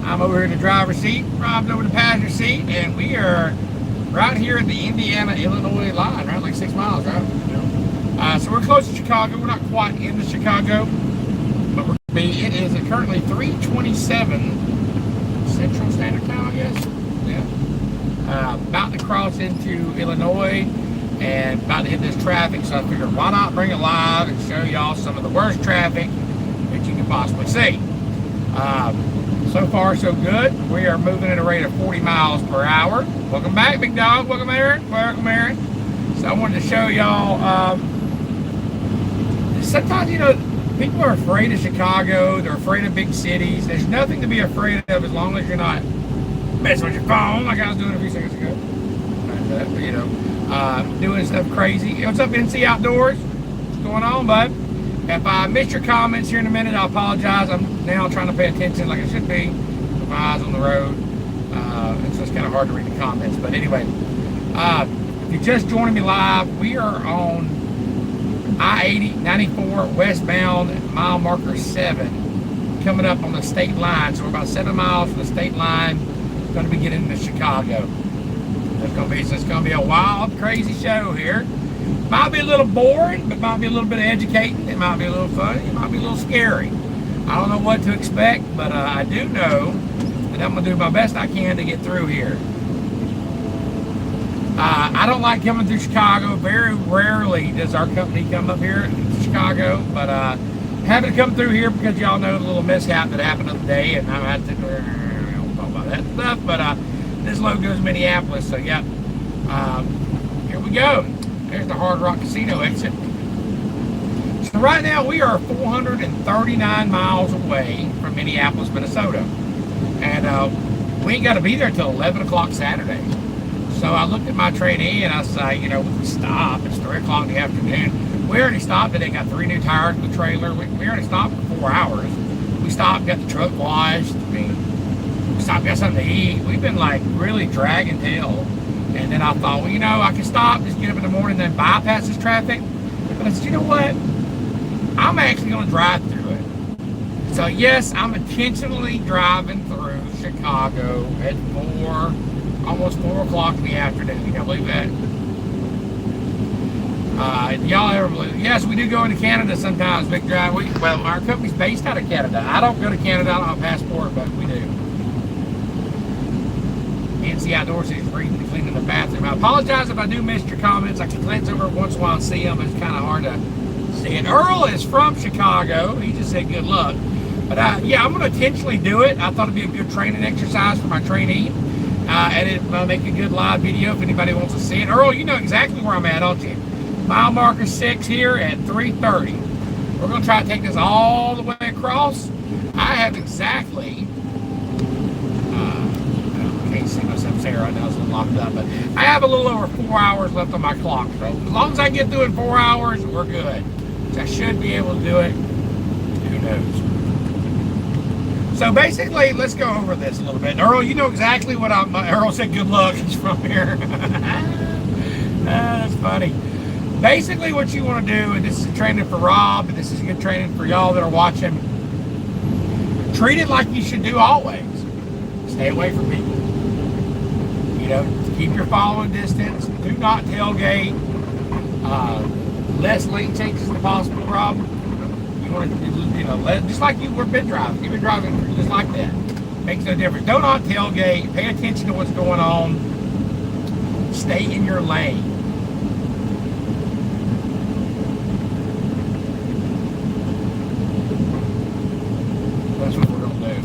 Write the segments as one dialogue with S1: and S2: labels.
S1: I'm over here in the driver's seat, Rob's over the passenger seat, and we are right here at the Indiana-Illinois line, right? Like 6 miles, right? So we're close to Chicago. We're not quite into Chicago, but it is currently 3:27 Central Standard Time, I guess. Yeah. About to cross into Illinois and about to hit this traffic, so I figured why not bring it live and show y'all some of the worst traffic that you can possibly see. So far, so good. We are moving at a rate of 40 miles per hour. Welcome back, big dog. Welcome, Aaron. Welcome, Aaron. So I wanted to show y'all, sometimes, you know, people are afraid of Chicago. They're afraid of big cities. There's nothing to be afraid of as long as you're not messing with your phone like I was doing a few seconds ago. You know, doing stuff crazy. What's up, NC Outdoors? What's going on, bud? If I missed your comments here in a minute, I apologize. I'm now trying to pay attention like I should be with my eyes on the road. It's just kind of hard to read the comments. But anyway, if you're just joining me live, we are on I-80, 94, westbound, mile marker 7, coming up on the state line. So we're about 7 miles from the state line. Going to be getting into Chicago. It's going to be a wild, crazy show here. Might be a little boring, but might be a little bit educating. It might be a little funny. It might be a little scary. I don't know what to expect, but I do know that I'm going to do my best I can to get through here. I don't like coming through Chicago. Very rarely does our company come up here to Chicago, but having to come through here because y'all know the little mishap that happened the other day, and I had to talk about that stuff, but this load goes to Minneapolis, so yeah. Here we go. There's the Hard Rock Casino exit. So right now we are 439 miles away from Minneapolis, Minnesota. And we ain't got to be there till 11 o'clock Saturday. So I looked at my trainee and I say, you know, we stop. It's 3 o'clock in the afternoon. We already stopped today, got 3 new tires in the trailer. We already stopped for 4 hours. We stopped, got the truck washed. I mean, we stopped, got something to eat. We've been like really dragging tail. And then I thought, well, you know, I can stop, just get up in the morning, then bypass this traffic. But I said, you know what? I'm actually going to drive through it. So yes, I'm intentionally driving through Chicago at almost 4 o'clock in the afternoon. Can you believe that? Y'all ever believe? Yes, we do go into Canada sometimes. Big drive. Well, our company's based out of Canada. I don't go to Canada. I don't have a passport, but we do. NC Outdoors is reading and cleaning the bathroom. I apologize if I do miss your comments. I can glance over once in a while and see them. It's kind of hard to see it. Earl is from Chicago. He just said good luck. But yeah, I'm going to intentionally do it. I thought it'd be a good training exercise for my trainee. And it'll make a good live video if anybody wants to see it. Earl, you know exactly where I'm at, don't you? Mile marker 6 here at 3:30. We're going to try to take this all the way across. I have exactly... I can't see myself saying right now, it's locked up, but I have a little over 4 hours left on my clock. So as long as I get through in 4 hours, we're good. So I should be able to do it. Who knows? So basically, let's go over this a little bit. Earl, you know exactly what Earl said good luck. He's from here. That's funny. Basically, what you want to do, and this is training for Rob, and this is good training for y'all that are watching, treat it like you should do always. Stay away from people. You know, keep your following distance. Do not tailgate. Less lane changes as possible, Rob. You want to, you know, just like you were been driving. You've been driving just like that. Makes no difference. Do not tailgate. Pay attention to what's going on. Stay in your lane. That's what we're going to do.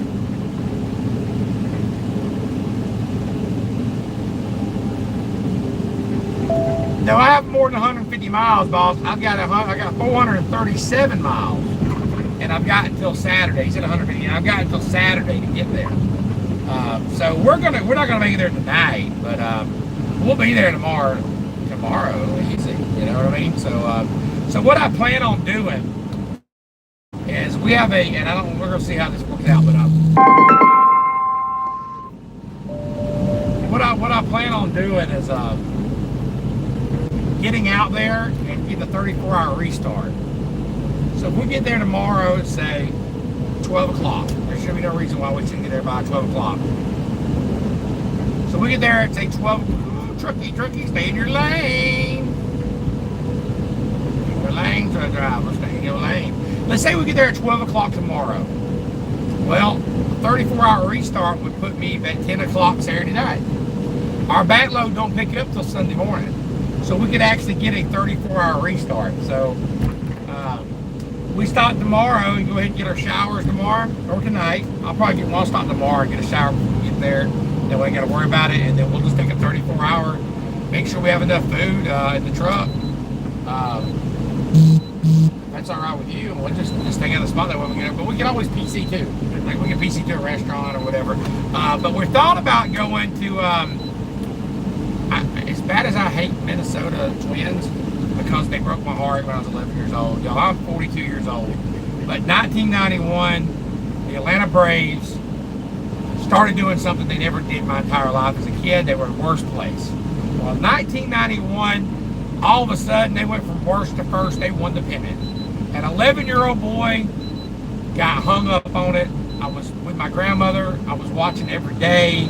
S1: No, I have more than 150 miles, boss. I got 437 miles, and I've got until Saturday. He said 150, and I've got until Saturday to get there. So we're not gonna make it there tonight, but we'll be there tomorrow easy. You know what I mean? So what I plan on doing is we have we're gonna see how this works out, but what I plan on doing is getting out there and get the 34-hour restart. So if we get there tomorrow at say 12 o'clock, there should be no reason why we shouldn't get there by 12 o'clock. So we get there at, say, 12. Ooh, trucky, stay in your lane. Stay in your lane, truck driver, stay in your lane. Let's say we get there at 12 o'clock tomorrow. Well, a 34-hour restart would put me at 10 o'clock Saturday night. Our backload don't pick up till Sunday morning. So we could actually get a 34-hour restart. So we stop tomorrow and go ahead and get our showers tomorrow or tonight. I'll probably get one stop tomorrow and get a shower before we get there. Then we ain't got to worry about it. And then we'll just take a 34-hour, make sure we have enough food in the truck. That's all right with you. We'll just stay on the spot that way we get up. But we can always PC too. Like we can PC to a restaurant or whatever. But we thought about going to, as bad as I hate Minnesota Twins, because they broke my heart when I was 11 years old. Y'all, I'm 42 years old. But 1991, the Atlanta Braves started doing something they never did my entire life. As a kid, they were in worst place. Well, 1991, all of a sudden, they went from worst to first. They won the pennant. An 11-year-old boy got hung up on it. I was with my grandmother. I was watching every day.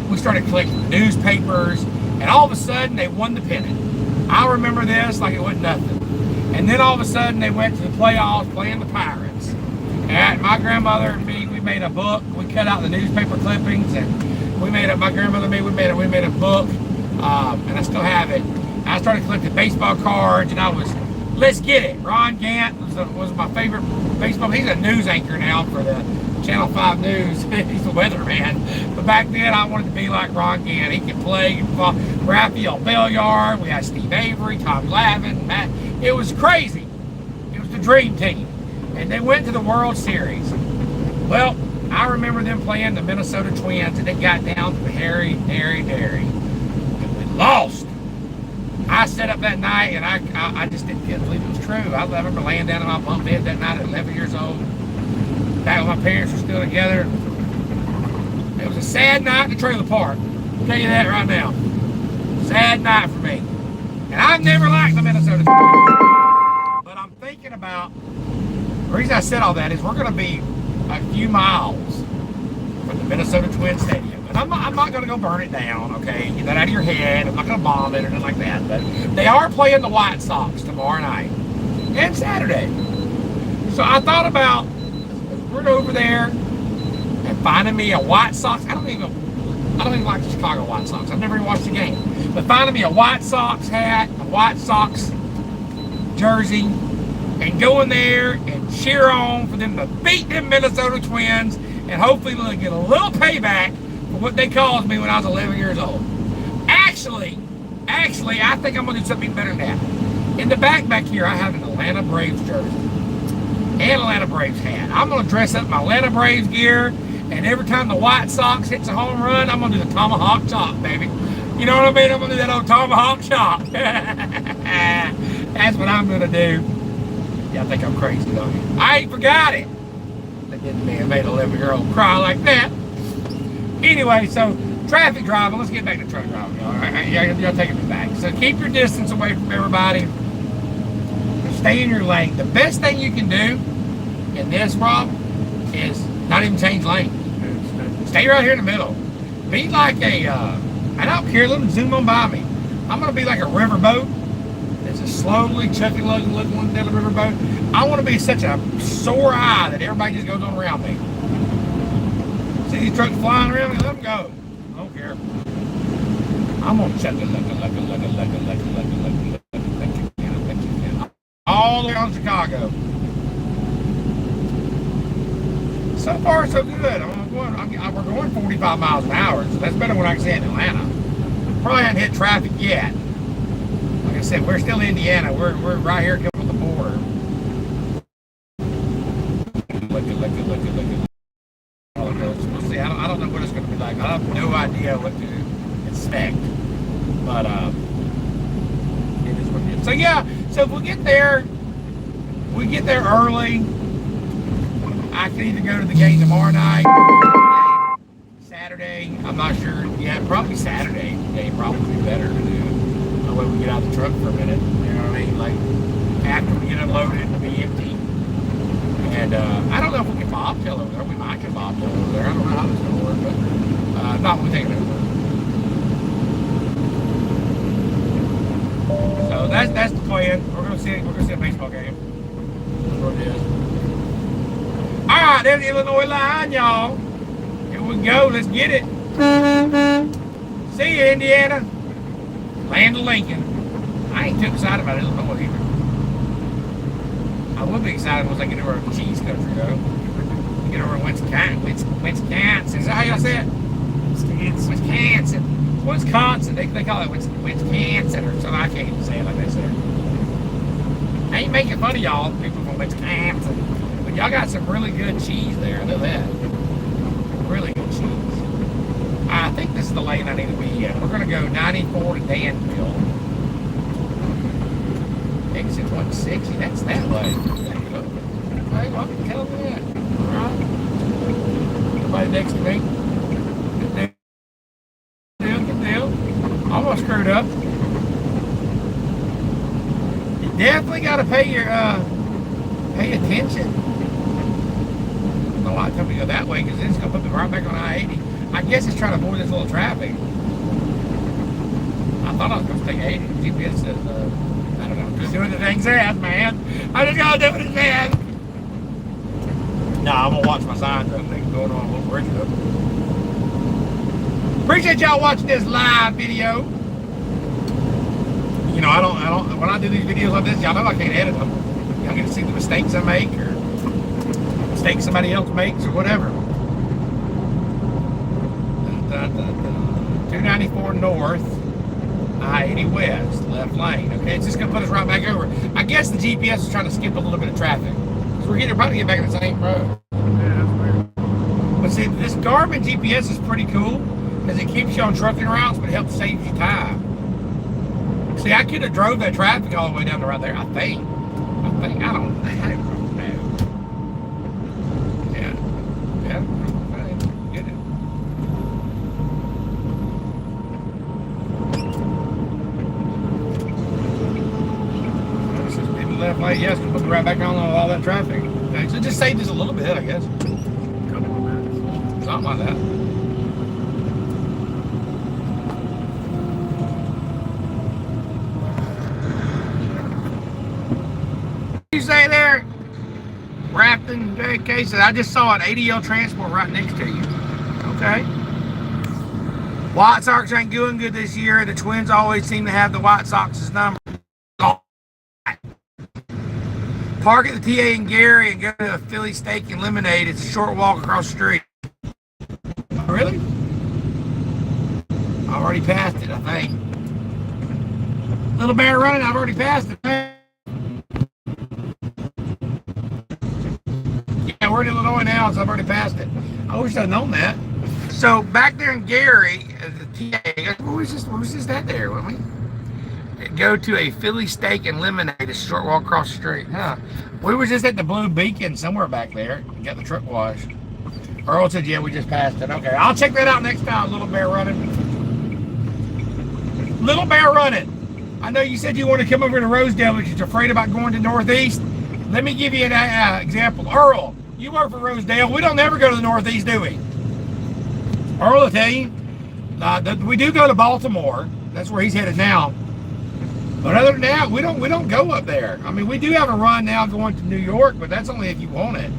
S1: We started collecting newspapers. And all of a sudden, they won the pennant. I remember this like it wasn't nothing. And then all of a sudden, they went to the playoffs playing the Pirates. And my grandmother and me, we made a book. We cut out the newspaper clippings, and we made a, my grandmother and me, we made a book, and I still have it. I started collecting baseball cards, and I was, let's get it. Ron Gant was my favorite baseball. He's a news anchor now for the Channel 5 News. He's a weatherman. But back then, I wanted to be like Ron Gant. He could play Raphael Belliard. We had Steve Avery, Tom Glavine, Matt. It was crazy. It was the dream team. And they went to the World Series. Well, I remember them playing the Minnesota Twins, and it got down to the hairy. And we lost. I sat up that night, and I just didn't believe it was true. I remember laying down in my bunk bed that night at 11 years old. Back when my parents were still together. It was a sad night in the trailer park. I'll tell you that right now. Sad night for me. And I've never liked the Minnesota Twins. But I'm thinking about, the reason I said all that is we're going to be a few miles from the Minnesota Twins Stadium. And I'm not going to go burn it down, okay? Get that out of your head. I'm not going to bomb it or anything like that. But they are playing the White Sox tomorrow night and Saturday. So I thought about, we're over there and finding me a White Sox. I don't even like the Chicago White Sox. I've never even watched the game. But finding me a White Sox hat, a White Sox jersey, and going there and cheer on for them to beat them Minnesota Twins, and hopefully they'll get a little payback for what they caused me when I was 11 years old. Actually, I think I'm going to do something better than that. In the back here, I have an Atlanta Braves jersey and Atlanta Braves hat. I'm going to dress up my Atlanta Braves gear, and every time the White Sox hits a home run, I'm going to do the tomahawk chop, baby. You know what I mean? I'm going to do that old tomahawk chop. That's what I'm going to do. Y'all think I'm crazy, don't you? I ain't forgot it. That didn't mean I made an 11-year-old cry like that. Anyway, so traffic driving. Let's get back to truck driving, y'all. Y'all taking me back. So keep your distance away from everybody. Stay in your lane. The best thing you can do in this, Rob, is not even change lanes. Stay right here in the middle. Be like a, I don't care, let them zoom on by me. I'm going to be like a riverboat. It's a slowly chucking looking one down the riverboat. I want to be such a sore eye that everybody just goes on around me. See these trucks flying around me? Let them go. I don't care. I'm going to chuck it, all the way on Chicago. So far, so good. We're going 45 miles an hour, so that's better than what I can say in Atlanta. Probably haven't hit traffic yet. Like I said, we're still in Indiana. We're right here coming with the border. Look at. We'll see. I don't know what it's going to be like. I have no idea what to expect. But it is what it is. So yeah, so if we get there early. I can either go to the game tomorrow night, Saturday. I'm not sure. Yeah, probably Saturday. The game probably be better to do. That way we get out of the truck for a minute. You know what I mean? Like after we get unloaded, it'll be empty. And I don't know if we can bobtail over there. We might can bobtail over If not, we'll take it over. So that's the plan. We're gonna see a baseball game. That's what it is. All right, there's the Illinois line, y'all. Here we go. Let's get it. See you, Indiana. Land of Lincoln. I ain't too excited about Illinois either. I would be excited once I get over to cheese country, though. Get over to Wisconsin. Is that how y'all say it? Wisconsin. They call it Wisconsin or something. I can't even say it like they say it. I ain't making fun of y'all, people from Wisconsin. But y'all got some really good cheese there. I know that. Really good cheese. I think this is the lane I need to be in. We're going to go 94 to Danville. Exit 160. That's that way. Okay, well, tell me that. All right. Everybody next to me. Good deal. Almost screwed up. You definitely got to pay attention. A lot of companies go that way because it's going to put me right back on I-80. I guess it's trying to avoid this little traffic. I thought I was going to take 80. GPS says, I don't know, just doing the thing says, man. I just got to do what it says. Nah, I'm going to watch my signs. Everything's going on a little bridge up. Appreciate y'all watching this live video. You know, I don't, when I do these videos like this, y'all know I can't edit them. Y'all get to see the mistakes I make or mistakes somebody else makes or whatever. 294 north, I-80 west, left lane. Okay, it's just gonna put us right back over. I guess the GPS is trying to skip a little bit of traffic. So we're probably get back in the same road. Yeah, that's weird. But see, this Garmin GPS is pretty cool because it keeps you on trucking routes, but it helps save you time. See, I could have drove that traffic all the way down to right there, I think. I don't know. Yeah. Get it. This is in the left lane. Yes, we'll put right back on all that traffic. Okay, so just saved us a little bit, I guess. Couple of minutes. Something like that. You say there, Rafton JK said, I just saw an ADL transport right next to you. Okay. White Sox ain't doing good this year. The Twins always seem to have the White Sox's number. Park at the TA in Gary and go to a Philly Steak and Lemonade. It's a short walk across the street. Really? I already passed it, I think. Little Bear Running, I've already passed it. We're in Illinois now, so I've already passed it. I wish I'd known that. So back there in Gary, the TA, what was this that there, wasn't we? Go to a Philly Steak and Lemonade, a short walk across the street. Huh. We were just at the Blue Beacon somewhere back there. Got the truck washed. Earl said, yeah, we just passed it. Okay, I'll check that out next time, Little Bear Running. Little Bear Running. I know you said you want to come over to Rosedale, but you're afraid about going to Northeast. Let me give you an example. Earl, you work for Rosedale. We don't ever go to the Northeast, do we? Earl will tell you. We do go to Baltimore. That's where he's headed now. But other than that, we don't go up there. I mean, we do have a run now going to New York, but that's only if you want it.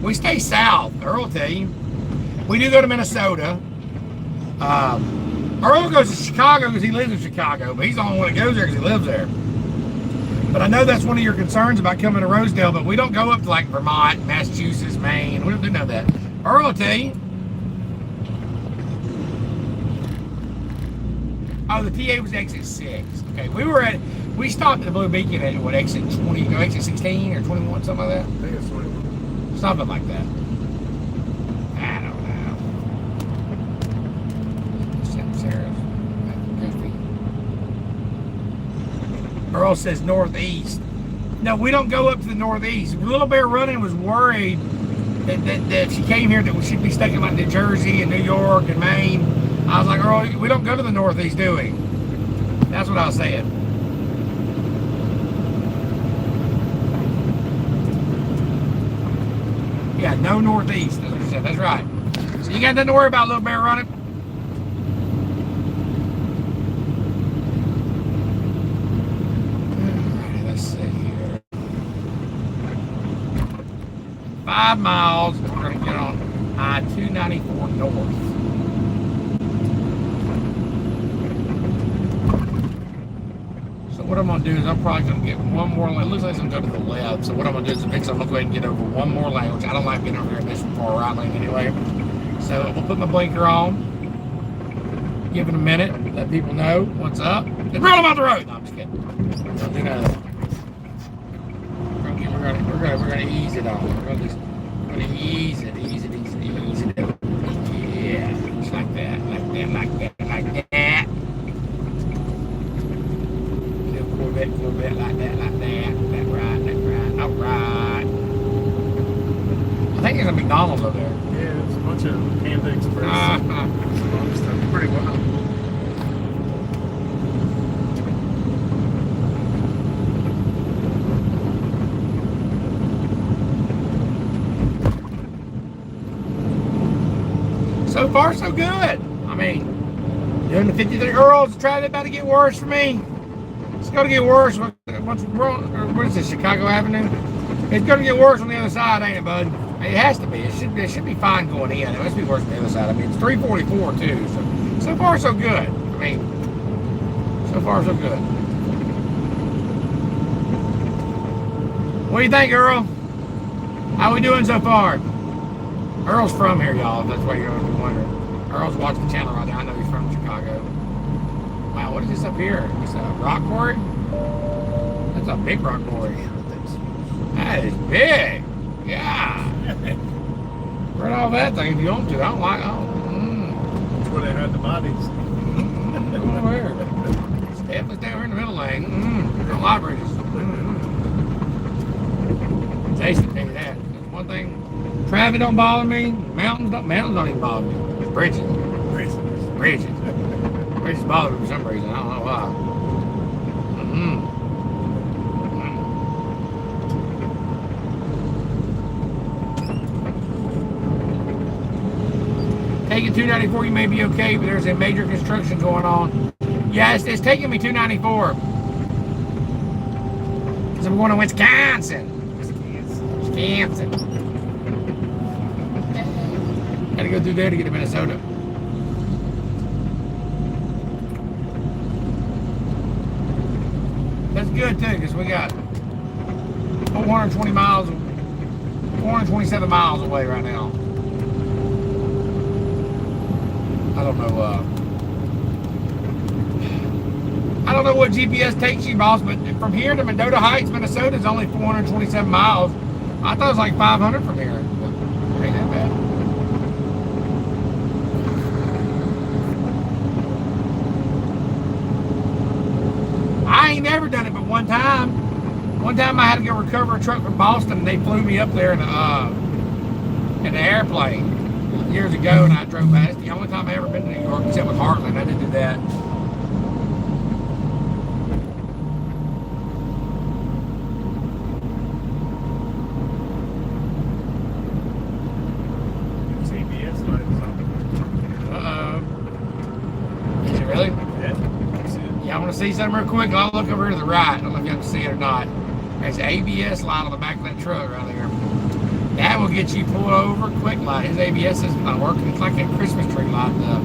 S1: We stay south. Earl will tell you. We do go to Minnesota. Earl goes to Chicago because he lives in Chicago, but he's the only one that goes there because he lives there. But I know that's one of your concerns about coming to Rosedale, but we don't go up to like Vermont, Massachusetts, Maine. We don't do none of that. Earl will tell you. Oh, the TA was exit 6. Okay, we stopped at the Blue Beacon at what, exit 20, exit 16 or 21, something like that? I think it's 21. Something like that. I don't know. Sarah's goofy. Earl says northeast. No, we don't go up to the northeast. Little Bear Running was worried that if she came here that she'd be stuck in like New Jersey and New York and Maine. I was like, Earl, we don't go to the northeast, do we? That's what I was saying. Yeah, no northeast. That's what he said. That's right. So you got nothing to worry about, Little Bear Running. 5 miles, and we're going to get on I-294 North. So what I'm going to do is I'm probably going to get one more lane. It looks like it's going to go to the left. So what I'm going to do is I'm going to go ahead and get over one more lane, which I don't like getting over here in this far right lane anyway. So we'll put my blinker on. Give it a minute. Let people know what's up. And roll them out the road. No, I'm just kidding. Don't do none of that. We're gonna ease it on. We're gonna ease it. Yeah, just like that. Little bit like that. That right. All right. I think there's a McDonald's over there.
S2: Yeah, it's a bunch of Panda Express. It's pretty wild.
S1: So far, so good. I mean, doing the 53 girls, trying about to get worse for me. It's going to get worse. What is this, Chicago Avenue? It's going to get worse on the other side, ain't it, bud? It has to be. It should be fine going in. It must be worse on the other side. I mean, it's 344 too. So far, so good. I mean, so far, so good. What do you think, Earl? How we doing so far? Earl's from here, y'all, if that's why you're wondering. Earl's watching the channel right now. I know he's from Chicago. Wow, what is this up here? It's a rock quarry? That's a big rock quarry. That is big. Yeah. Run all that thing if you want to. I don't like
S2: That's where they had the bodies.
S1: Where? Steph was down here in the middle lane. No libraries. Jason tell you that. That's one thing. Traffic don't bother me. Mountains don't even bother me. It's bridges. Bridges bother me for some reason. I don't know why. Taking 294, you may be okay, but there's a major construction going on. Yeah, it's taking me 294. Because I'm going to Wisconsin. Gotta go through there to get to Minnesota. That's good too, because we got 427 miles away right now. I don't know what GPS takes you, boss, but from here to Mendota Heights, Minnesota is only 427 miles. I thought it was like 500 from here. Ain't that bad. I ain't never done it, but one time I had to go recover a truck from Boston, and they flew me up there in an airplane years ago, and I drove back. It's the only time I've ever been to New York, except with Heartland. I didn't do that.
S2: It's ABS lights on.
S1: Is it really?
S2: Yeah.
S1: Yeah, I want to see something real quick. I'll look over here to the right. I don't know if you can see it or not. There's an ABS light on the back of that truck right there. That will get you pulled over quick light. His ABS is not working. It's like a Christmas tree light up.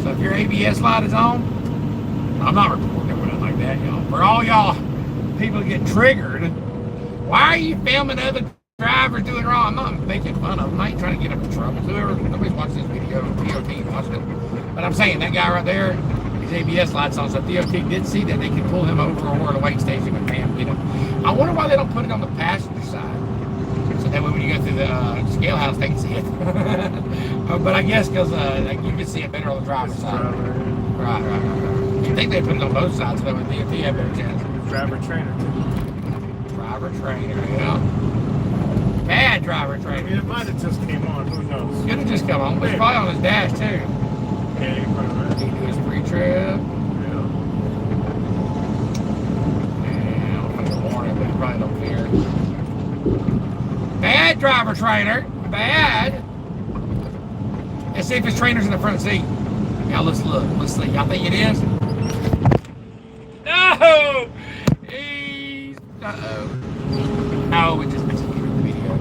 S1: So if your ABS light is on, I'm not reporting it with like that, y'all. For all y'all people that get triggered, why are you filming other drivers doing wrong? I'm not making fun of them. I ain't trying to get them in trouble. Nobody's watching this video. DOT watching it. But I'm saying that guy right there, his ABS lights on. So if DOT did see that, they could pull him over or at a waiting station and bam, get him. I wonder why they don't put it on the passenger side. So that way when you go through the scale house, they can see it. But I guess because like you can see it better on the driver's side. Right. You think they put it on both sides so that way DOT have better chance.
S2: Driver trainer.
S1: Yeah. Bad driver trainer.
S2: It might have just came on. Who knows?
S1: Could have just come on, but it's probably on his dash too.
S2: Yeah, you're probably right.
S1: He do his pre-trip.
S2: Yeah.
S1: I don't think he'll warn him, but he probably don't care. Bad driver trainer. Bad. Let's see if his trainer's in the front seat. Now let's look. Let's see. Y'all think it is? No! Uh-oh. No, it just